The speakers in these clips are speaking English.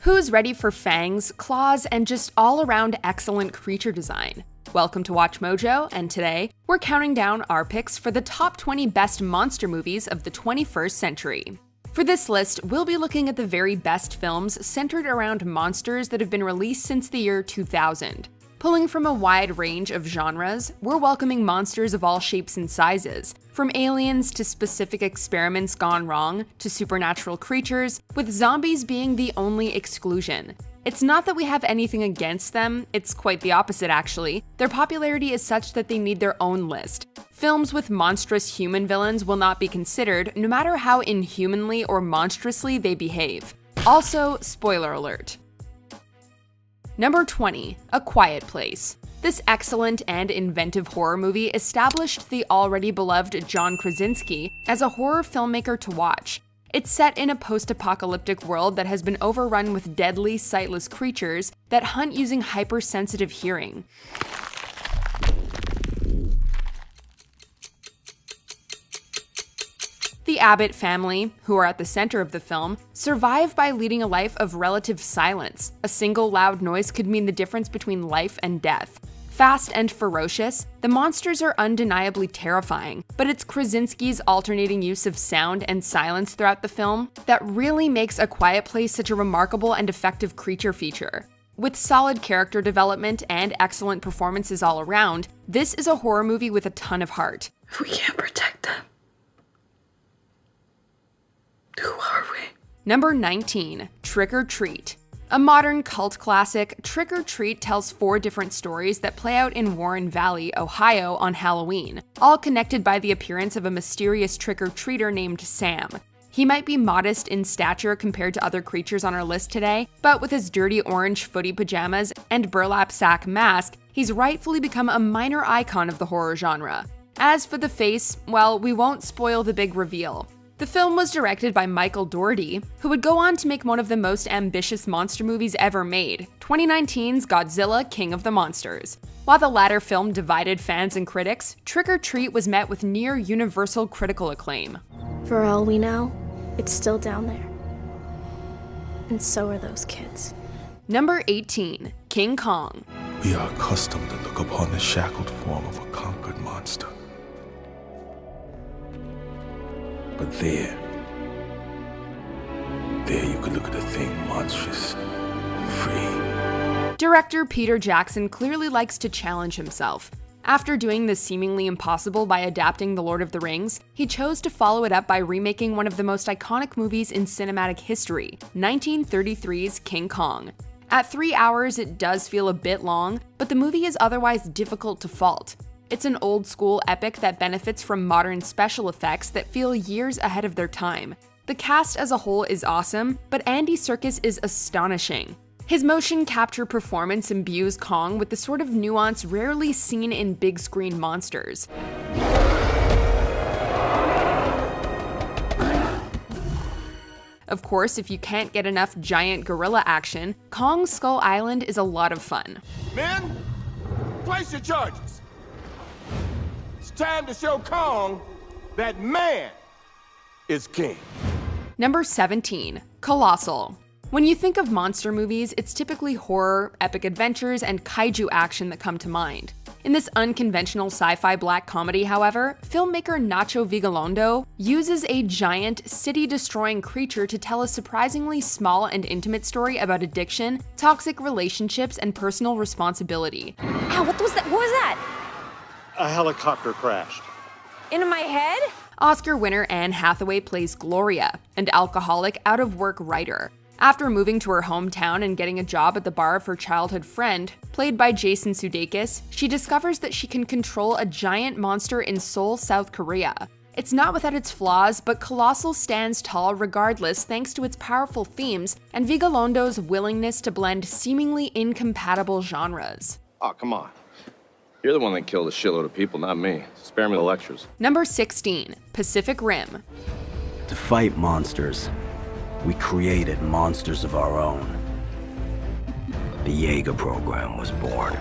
Who's ready for fangs, claws, and just all-around excellent creature design? Welcome to Watch Mojo, and today, we're counting down our picks for the top 20 best monster movies of the 21st century. For this list, we'll be looking at the very best films centered around monsters that have been released since the year 2000. Pulling from a wide range of genres, we're welcoming monsters of all shapes and sizes, from aliens to specific experiments gone wrong to supernatural creatures, with zombies being the only exclusion. It's not that we have anything against them, it's quite the opposite actually. Their popularity is such that they need their own list. Films with monstrous human villains will not be considered, no matter how inhumanly or monstrously they behave. Also, spoiler alert. Number 20, A Quiet Place. This excellent and inventive horror movie established the already beloved John Krasinski as a horror filmmaker to watch. It's set in a post-apocalyptic world that has been overrun with deadly, sightless creatures that hunt using hypersensitive hearing. The Abbott family, who are at the center of the film, survive by leading a life of relative silence. A single loud noise could mean the difference between life and death. Fast and ferocious, the monsters are undeniably terrifying, but it's Krasinski's alternating use of sound and silence throughout the film that really makes A Quiet Place such a remarkable and effective creature feature. With solid character development and excellent performances all around, this is a horror movie with a ton of heart. If we can't protect them, who are we? Number 19, Trick or Treat. A modern cult classic, Trick or Treat tells 4 different stories that play out in Warren Valley, Ohio on Halloween, all connected by the appearance of a mysterious trick-or-treater named Sam. He might be modest in stature compared to other creatures on our list today, but with his dirty orange footy pajamas and burlap sack mask, he's rightfully become a minor icon of the horror genre. As for the face, well, we won't spoil the big reveal. The film was directed by Michael Dougherty, who would go on to make one of the most ambitious monster movies ever made, 2019's Godzilla King of the Monsters. While the latter film divided fans and critics, Trick or Treat was met with near universal critical acclaim. For all we know, it's still down there. And so are those kids. Number 18, King Kong. We are accustomed to look upon the shackled form of a conquered monster. But there you could look at a thing monstrous and free. Director Peter Jackson clearly likes to challenge himself. After doing the seemingly impossible by adapting The Lord of the Rings, he chose to follow it up by remaking one of the most iconic movies in cinematic history, 1933's King Kong. At 3 hours, it does feel a bit long, but the movie is otherwise difficult to fault. It's an old-school epic that benefits from modern special effects that feel years ahead of their time. The cast as a whole is awesome, but Andy Serkis is astonishing. His motion capture performance imbues Kong with the sort of nuance rarely seen in big-screen monsters. Of course, if you can't get enough giant gorilla action, Kong Skull Island is a lot of fun. Men, place your charges. It's time to show Kong that man is king. Number 17, Colossal. When you think of monster movies, it's typically horror, epic adventures, and kaiju action that come to mind. In this unconventional sci-fi black comedy, however, filmmaker Nacho Vigalondo uses a giant, city-destroying creature to tell a surprisingly small and intimate story about addiction, toxic relationships, and personal responsibility. Ow, what was that? What was that? A helicopter crashed. Into my head? Oscar winner Anne Hathaway plays Gloria, an alcoholic, out-of-work writer. After moving to her hometown and getting a job at the bar of her childhood friend, played by Jason Sudeikis, she discovers that she can control a giant monster in Seoul, South Korea. It's not without its flaws, but Colossal stands tall regardless thanks to its powerful themes and Vigalondo's willingness to blend seemingly incompatible genres. Oh, come on. You're the one that killed a shitload of people, not me. Spare me the lectures. Number 16, Pacific Rim. To fight monsters, we created monsters of our own. The Jaeger program was born.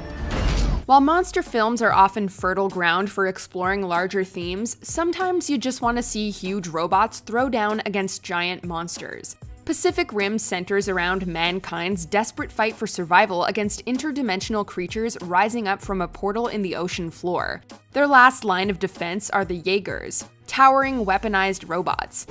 While monster films are often fertile ground for exploring larger themes, sometimes you just want to see huge robots throw down against giant monsters. Pacific Rim centers around mankind's desperate fight for survival against interdimensional creatures rising up from a portal in the ocean floor. Their last line of defense are the Jaegers, towering weaponized robots.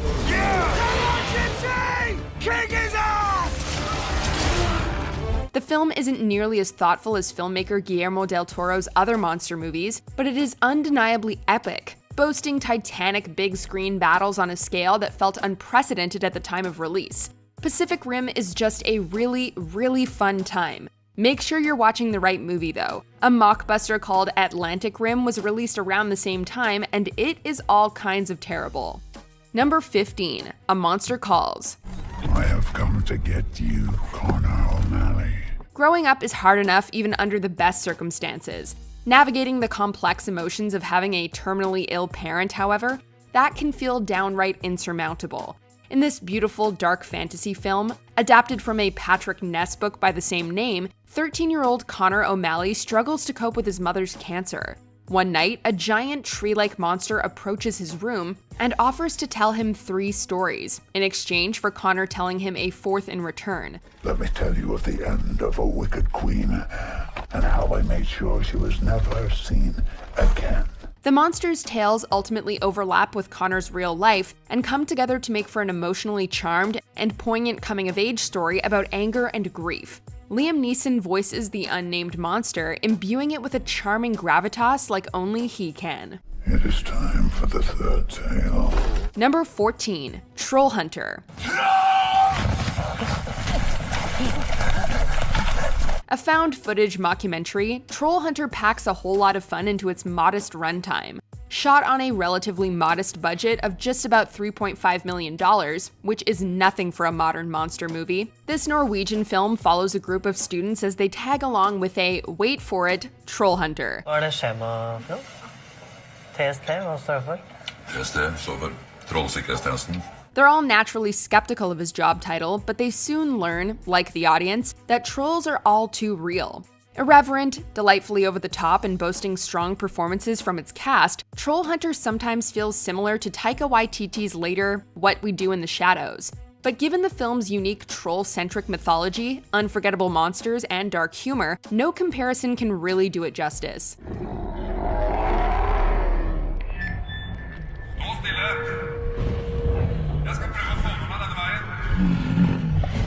The film isn't nearly as thoughtful as filmmaker Guillermo del Toro's other monster movies, but it is undeniably epic, boasting titanic big-screen battles on a scale that felt unprecedented at the time of release. Pacific Rim is just a really, really fun time. Make sure you're watching the right movie though. A mockbuster called Atlantic Rim was released around the same time, and it is all kinds of terrible. Number 15, A Monster Calls. I have come to get you, Connor O'Malley. Growing up is hard enough even under the best circumstances. Navigating the complex emotions of having a terminally ill parent, however, that can feel downright insurmountable. In this beautiful dark fantasy film, adapted from a Patrick Ness book by the same name, 13-year-old Connor O'Malley struggles to cope with his mother's cancer. One night, a giant tree-like monster approaches his room and offers to tell him 3 stories, in exchange for Connor telling him a 4th in return. Let me tell you of the end of a wicked queen and how I made sure she was never seen again. The monster's tales ultimately overlap with Connor's real life and come together to make for an emotionally charmed and poignant coming-of-age story about anger and grief. Liam Neeson voices the unnamed monster, imbuing it with a charming gravitas like only he can. It is time for the 3rd tale. Number 14, Troll Hunter. A found-footage mockumentary, Troll Hunter packs a whole lot of fun into its modest runtime. Shot on a relatively modest budget of just about $3.5 million, which is nothing for a modern monster movie, this Norwegian film follows a group of students as they tag along with a, wait for it, troll hunter. Hva det skjema for noe? TST, hva står det for? TST står for Trollsikkerhetstjenesten. They're all naturally skeptical of his job title, but they soon learn, like the audience, that trolls are all too real. Irreverent, delightfully over the top, and boasting strong performances from its cast, Troll Hunter sometimes feels similar to Taika Waititi's later What We Do in the Shadows. But given the film's unique troll-centric mythology, unforgettable monsters, and dark humor, no comparison can really do it justice.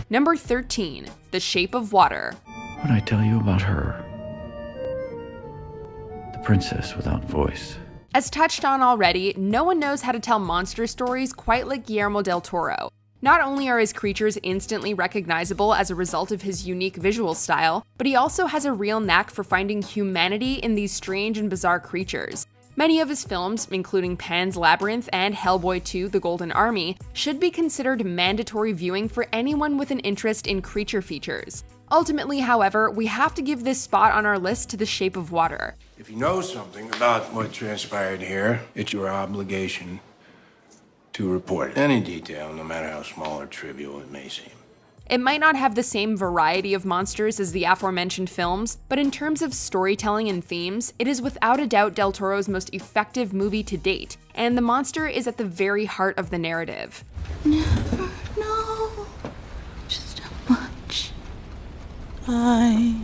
Number 13, The Shape of Water. What I tell you about her? The princess without voice. As touched on already, no one knows how to tell monster stories quite like Guillermo del Toro. Not only are his creatures instantly recognizable as a result of his unique visual style, but he also has a real knack for finding humanity in these strange and bizarre creatures. Many of his films, including Pan's Labyrinth and Hellboy 2: The Golden Army, should be considered mandatory viewing for anyone with an interest in creature features. Ultimately, however, we have to give this spot on our list to The Shape of Water. If you know something about what transpired here, it's your obligation to report any detail, no matter how small or trivial it may seem. It might not have the same variety of monsters as the aforementioned films, but in terms of storytelling and themes, it is without a doubt Del Toro's most effective movie to date, and the monster is at the very heart of the narrative. Never know just how much I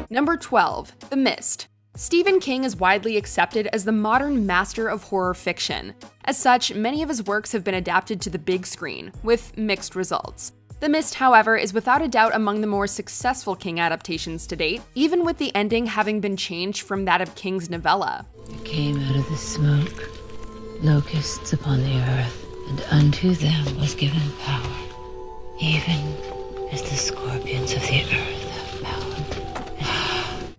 Number 12, The Mist. Stephen King is widely accepted as the modern master of horror fiction. As such, many of his works have been adapted to the big screen, with mixed results. The Mist, however, is without a doubt among the more successful King adaptations to date, even with the ending having been changed from that of King's novella. There came out of the smoke locusts upon the earth, and unto them was given power, even as the scorpions of the earth have power.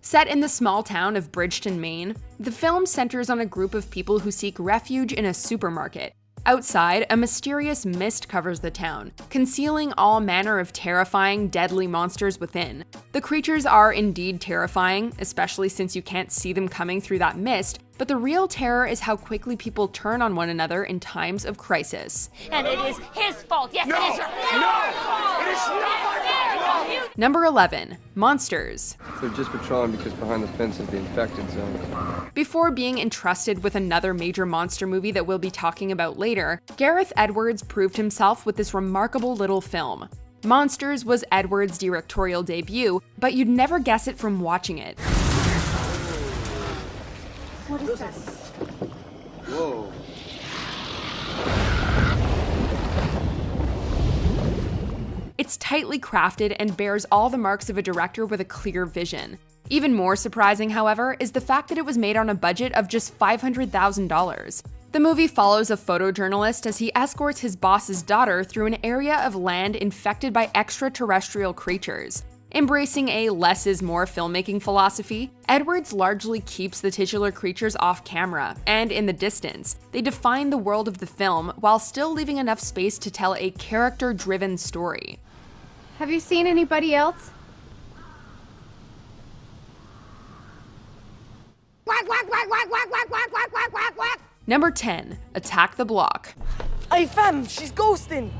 Set in the small town of Bridgeton, Maine, the film centers on a group of people who seek refuge in a supermarket. Outside, a mysterious mist covers the town, concealing all manner of terrifying, deadly monsters within. The creatures are indeed terrifying, especially since you can't see them coming through that mist, but the real terror is how quickly people turn on one another in times of crisis. And it is his fault. Yes, No! it is your No! It is not my fault! Number 11. Monsters. They're just patrolling because behind the fence is the infected zone. Before being entrusted with another major monster movie that we'll be talking about later, Gareth Edwards proved himself with this remarkable little film. Monsters was Edwards' directorial debut, but you'd never guess it from watching it. What is this? Whoa. It's tightly crafted and bears all the marks of a director with a clear vision. Even more surprising, however, is the fact that it was made on a budget of just $500,000. The movie follows a photojournalist as he escorts his boss's daughter through an area of land infected by extraterrestrial creatures. Embracing a less is more filmmaking philosophy, Edwards largely keeps the titular creatures off camera, and in the distance, they define the world of the film while still leaving enough space to tell a character-driven story. Have you seen anybody else? Quack, quack, quack, quack, quack, quack, quack, quack, quack, quack, quack. Number 10. Attack the Block. Hey fam, she's ghosting!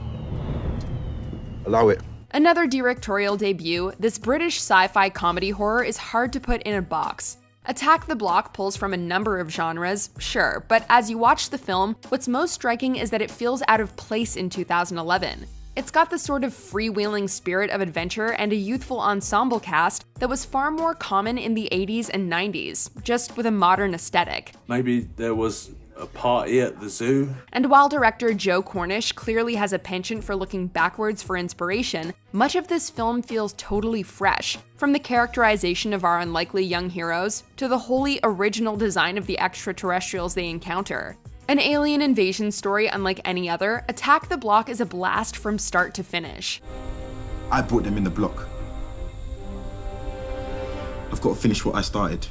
Allow it. Another directorial debut, this British sci-fi comedy horror is hard to put in a box. Attack the Block pulls from a number of genres, sure, but as you watch the film, what's most striking is that it feels out of place in 2011. It's got the sort of freewheeling spirit of adventure and a youthful ensemble cast that was far more common in the 80s and 90s, just with a modern aesthetic. Maybe there was a party at the zoo. And while director Joe Cornish clearly has a penchant for looking backwards for inspiration, much of this film feels totally fresh, from the characterization of our unlikely young heroes to the wholly original design of the extraterrestrials they encounter. An alien invasion story unlike any other, Attack the Block is a blast from start to finish. I brought them in the block. I've got to finish what I started.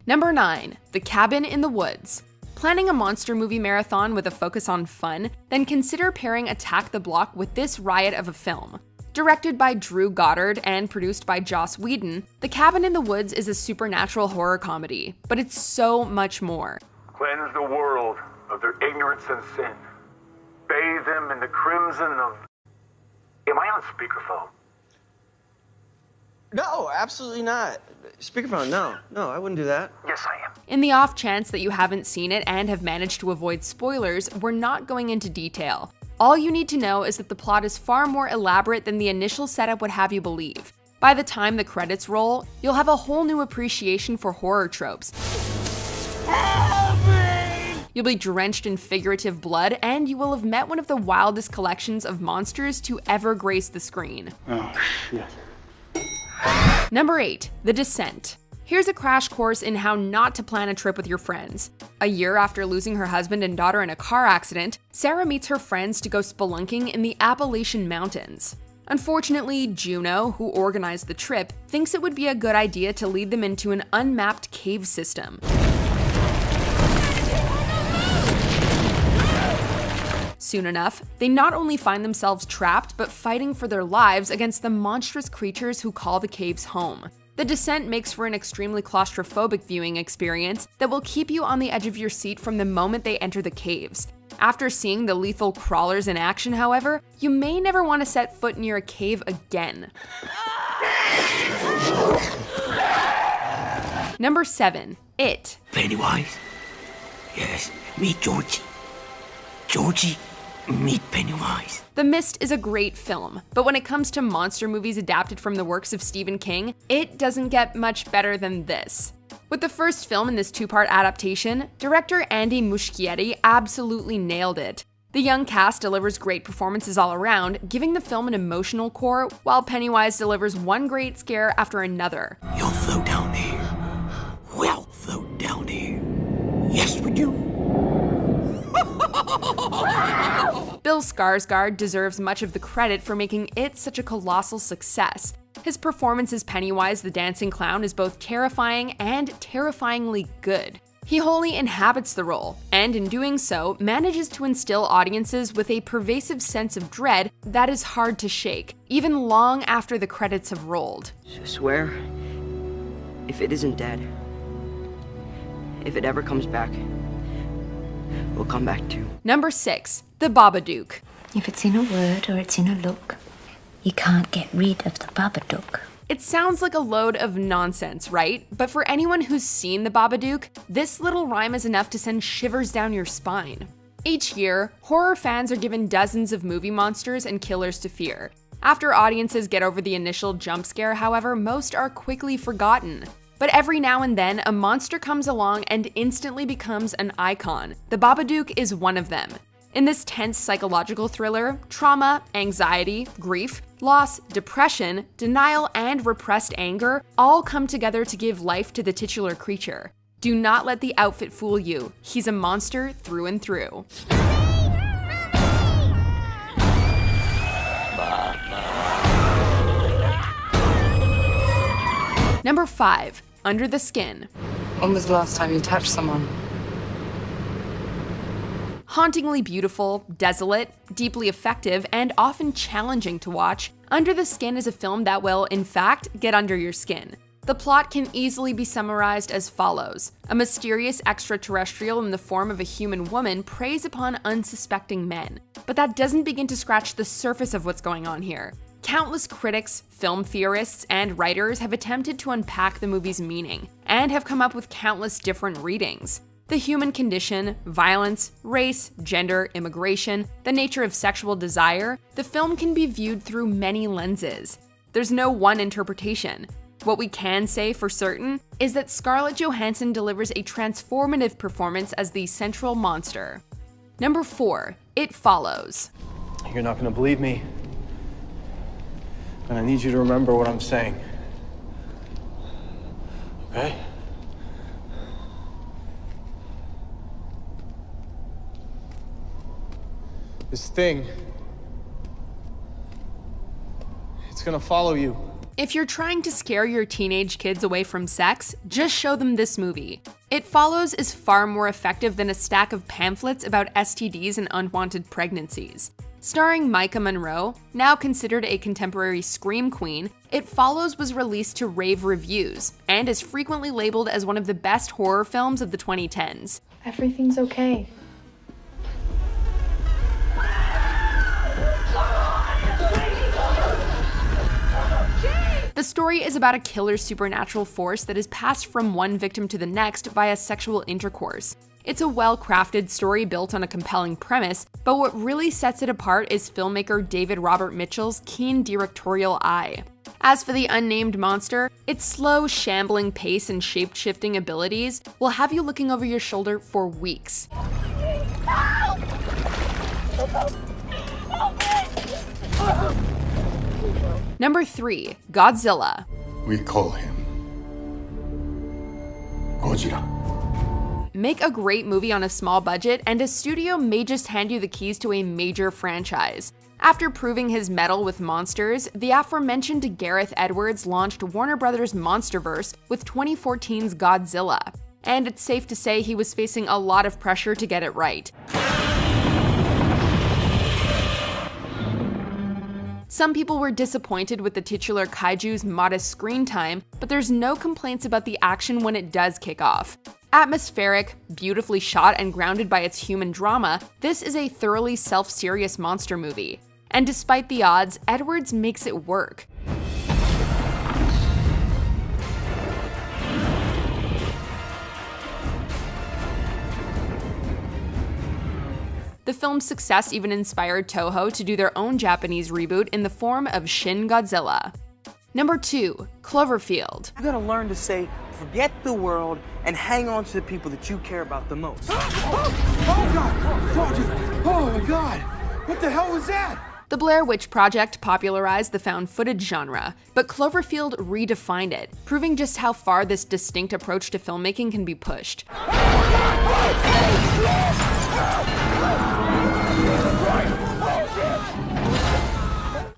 Number 9. The Cabin in the Woods. Planning a monster movie marathon with a focus on fun? Then consider pairing Attack the Block with this riot of a film. Directed by Drew Goddard and produced by Joss Whedon, The Cabin in the Woods is a supernatural horror comedy, but it's so much more. Cleanse the world of their ignorance and sin. Bathe them in the crimson of... Am I on speakerphone? No, absolutely not. Speakerphone, no, I wouldn't do that. Yes, I am. In the off chance that you haven't seen it and have managed to avoid spoilers, we're not going into detail. All you need to know is that the plot is far more elaborate than the initial setup would have you believe. By the time the credits roll, you'll have a whole new appreciation for horror tropes. You'll be drenched in figurative blood, and you will have met one of the wildest collections of monsters to ever grace the screen. Oh, shit. Number 8. The Descent. Here's a crash course in how not to plan a trip with your friends. A year after losing her husband and daughter in a car accident, Sarah meets her friends to go spelunking in the Appalachian Mountains. Unfortunately, Juno, who organized the trip, thinks it would be a good idea to lead them into an unmapped cave system. Soon enough, they not only find themselves trapped, but fighting for their lives against the monstrous creatures who call the caves home. The Descent makes for an extremely claustrophobic viewing experience that will keep you on the edge of your seat from the moment they enter the caves. After seeing the lethal crawlers in action, however, you may never want to set foot near a cave again. Number 7. It. Pennywise? Yes, meet Georgie. Georgie, meet Pennywise. The Mist is a great film, but when it comes to monster movies adapted from the works of Stephen King, it doesn't get much better than this. With the first film in this two-part adaptation, director Andy Muschietti absolutely nailed it. The young cast delivers great performances all around, giving the film an emotional core, while Pennywise delivers one great scare after another. You'll float down there. We'll float down there. Yes, we do. Bill Skarsgård deserves much of the credit for making it such a colossal success. His performance as Pennywise the Dancing Clown is both terrifying and terrifyingly good. He wholly inhabits the role, and in doing so, manages to instill audiences with a pervasive sense of dread that is hard to shake, even long after the credits have rolled. I swear, if it isn't dead, If it ever comes back, we'll come back too. Number 6, The Babadook. If it's in a word or it's in a look, you can't get rid of the Babadook. It sounds like a load of nonsense, right? But for anyone who's seen The Babadook, this little rhyme is enough to send shivers down your spine. Each year, horror fans are given dozens of movie monsters and killers to fear. After audiences get over the initial jump scare, however, most are quickly forgotten. But every now and then, a monster comes along and instantly becomes an icon. The Babadook is one of them. In this tense psychological thriller, trauma, anxiety, grief, loss, depression, denial, and repressed anger all come together to give life to the titular creature. Do not let the outfit fool you. He's a monster through and through. Number 5, Under the Skin. When was the last time you touched someone? Hauntingly beautiful, desolate, deeply effective, and often challenging to watch, Under the Skin is a film that will, in fact, get under your skin. The plot can easily be summarized as follows. A mysterious extraterrestrial in the form of a human woman preys upon unsuspecting men. But that doesn't begin to scratch the surface of what's going on here. Countless critics, film theorists, and writers have attempted to unpack the movie's meaning, and have come up with countless different readings. The human condition, violence, race, gender, immigration, the nature of sexual desire, the film can be viewed through many lenses. There's no one interpretation. What we can say for certain is that Scarlett Johansson delivers a transformative performance as the central monster. Number 4, It Follows. You're not gonna believe me, and I need you to remember what I'm saying. Okay? This thing, it's gonna follow you. If you're trying to scare your teenage kids away from sex, just show them this movie. It Follows is far more effective than a stack of pamphlets about STDs and unwanted pregnancies. Starring Micah Monroe, now considered a contemporary scream queen, It Follows was released to rave reviews, and is frequently labeled as one of the best horror films of the 2010s. Everything's okay. The story is about a killer supernatural force that is passed from one victim to the next via sexual intercourse. It's a well-crafted story built on a compelling premise, but what really sets it apart is filmmaker David Robert Mitchell's keen directorial eye. As for the unnamed monster, its slow, shambling pace and shape-shifting abilities will have you looking over your shoulder for weeks. Number 3, Godzilla. We call him Gojira. Make a great movie on a small budget, and a studio may just hand you the keys to a major franchise. After proving his mettle with monsters, the aforementioned Gareth Edwards launched Warner Bros. Monsterverse with 2014's Godzilla. And it's safe to say he was facing a lot of pressure to get it right. Some people were disappointed with the titular kaiju's modest screen time, but there's no complaints about the action when it does kick off. Atmospheric, beautifully shot, and grounded by its human drama, this is a thoroughly self-serious monster movie. And despite the odds, Edwards makes it work. The film's success even inspired Toho to do their own Japanese reboot in the form of Shin Godzilla. Number 2, Cloverfield. You gotta learn to say, forget the world and hang on to the people that you care about the most. Oh God! Oh my God! What the hell was that? The Blair Witch Project popularized the found footage genre, but Cloverfield redefined it, proving just how far this distinct approach to filmmaking can be pushed.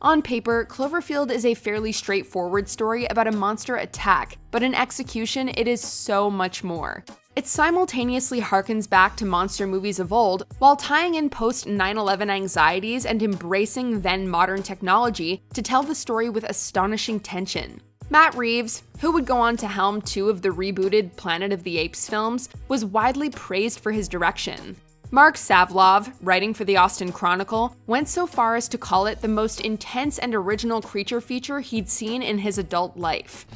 On paper, Cloverfield is a fairly straightforward story about a monster attack, but in execution, it is so much more. It simultaneously harkens back to monster movies of old, while tying in post-9/11 anxieties and embracing then-modern technology to tell the story with astonishing tension. Matt Reeves, who would go on to helm 2 of the rebooted Planet of the Apes films, was widely praised for his direction. Mark Savlov, writing for the Austin Chronicle, went so far as to call it the most intense and original creature feature he'd seen in his adult life.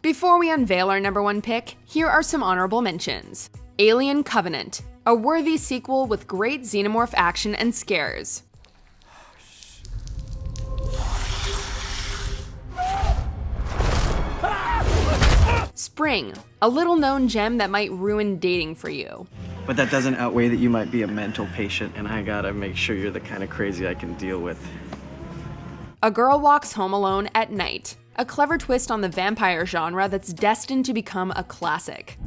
Before we unveil our number 1 pick, here are some honorable mentions. Alien Covenant, a worthy sequel with great xenomorph action and scares. Spring, a little-known gem that might ruin dating for you. But that doesn't outweigh that you might be a mental patient, and I gotta make sure you're the kind of crazy I can deal with. A Girl Walks Home Alone at Night, a clever twist on the vampire genre that's destined to become a classic.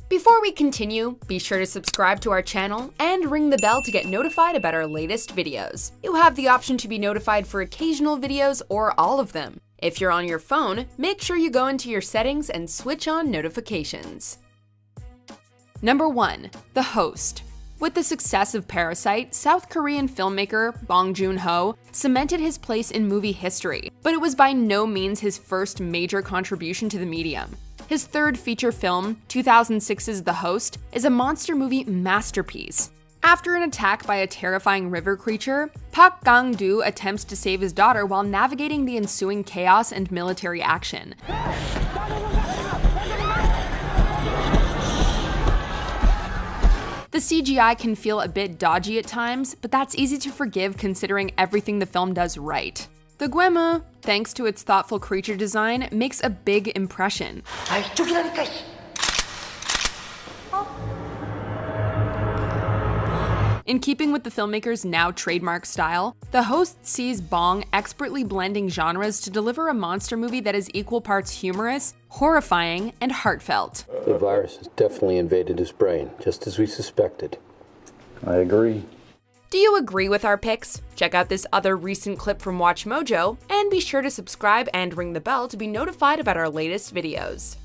Before we continue, be sure to subscribe to our channel and ring the bell to get notified about our latest videos. You have the option to be notified for occasional videos or all of them. If you're on your phone, make sure you go into your settings and switch on notifications. Number 1. The Host. With the success of Parasite, South Korean filmmaker Bong Joon-ho cemented his place in movie history, but it was by no means his first major contribution to the medium. His third feature film, 2006's The Host, is a monster movie masterpiece. After an attack by a terrifying river creature, Park Gang-do attempts to save his daughter while navigating the ensuing chaos and military action. The CGI can feel a bit dodgy at times, but that's easy to forgive considering everything the film does right. The Gwema, thanks to its thoughtful creature design, makes a big impression. In keeping with the filmmaker's now trademark style, The Host sees Bong expertly blending genres to deliver a monster movie that is equal parts humorous, horrifying, and heartfelt. The virus has definitely invaded his brain, just as we suspected. I agree. Do you agree with our picks? Check out this other recent clip from WatchMojo, and be sure to subscribe and ring the bell to be notified about our latest videos.